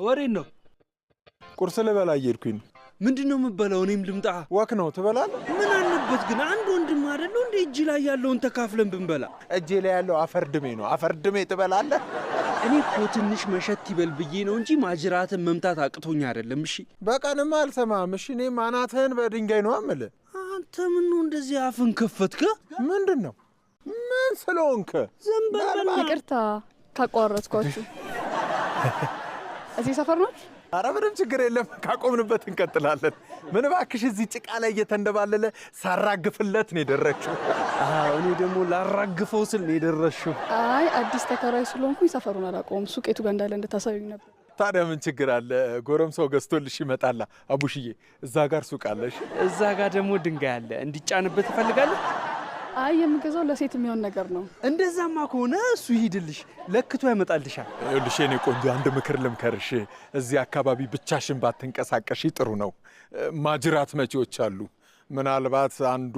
ወሬን ነው ቁርስ ልበላ እየሄድኩኝ ምንድነው የምበላው እኔም ልምጣ ወክ ነው ትበላለህ ምን አለበት ግን አንድ ወንድም አይደለው እንደ እጅ ላይ ያለውን ተካፍለን ብንበላ እጄ ላይ ያለው አፈርድሜ ነው አፈርድሜ ትበላለህ እኔ እኮ ትንሽ መሸት ይበል ብዬ ነው እንጂ ማጅራትን መምታት አቅቶኛ አይደለም እሺ በቀንማ አልሰማም እሺ እኔ ማናተን በድንጋይ ነው አምል አንተ ምን ነው እንደዚህ አፍን ከፈትከ ምንድነው ምን ስለሆንከ ዘንበል ይቅርታ ካቋረጥኳችሁ እዚህ ሰፈር ነው ኧረ ምንም ችግር የለም ካቆምንበት እንቀጥላለን ምን ባክሽ እዚህ ጭቃ ላይ እየተንደባለለ ሳራግፍለት ነው የደረችው እኔ ደግሞ ላራግፈው ስል ነው የደረሽው አይ አዲስ ተከራይ ስለሆንኩኝ ሰፈሩን አላውቀውም ሱቄቱ ጋር እንዳለ እንድታሳዩኝ ነበር ታዲያ ምን ችግር አለ ጎረምሳው ገዝቶልሽ ይመጣላ አቡሽዬ እዛ ጋር ሱቅ አለሽ እዛ ጋር ደግሞ ድንጋይ አለ እንዲጫንበት ትፈልጋለህ አይ የምገዛው ለሴት የሚሆን ነገር ነው እንደዛማ ከሆነ እሱ ይሄድልሽ ለክቶ ያመጣልሻል ይኸውልሽ የኔ ቆንጆ አንድ ምክር ልምከርሽ እዚህ አካባቢ ብቻሽን ባትንቀሳቀሽ ጥሩ ነው ማጅራት መጪዎች አሉ ምናልባት አንዱ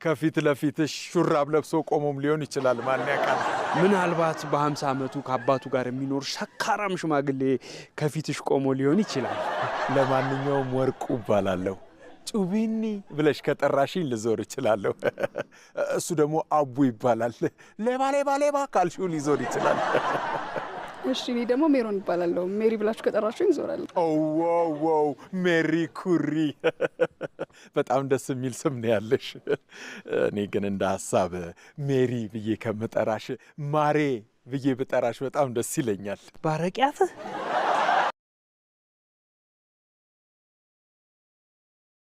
ከፊት ለፊትሽ ሹራብ ለብሶ ቆሞም ሊሆን ይችላል ማን ያውቃል ምናልባት በ50 ዓመቱ ከአባቱ ጋር የሚኖር ሰካራም ሽማግሌ ከፊትሽ ቆሞ ሊሆን ይችላል ለማንኛውም ወርቁ እባላለሁ ጩቢኒ ብለሽ ከጠራሽኝ ልዞር እችላለሁ እሱ ደግሞ አቡ ይባላል ሌባ ካልሽው ሊዞር ይችላል እሺ እኔ ደግሞ ሜሮን እባላለሁ ሜሪ ብላችሁ ከጠራችሁኝ እዞራለሁ ዋው ሜሪ ኩሪ በጣም ደስ የሚል ስም ነው ያለሽ እኔ ግን እንደ ሐሳብ ሜሪ ብዬ ከምጠራሽ ማሬ ብዬ ብጠራሽ በጣም ደስ ይለኛል ባረቂያት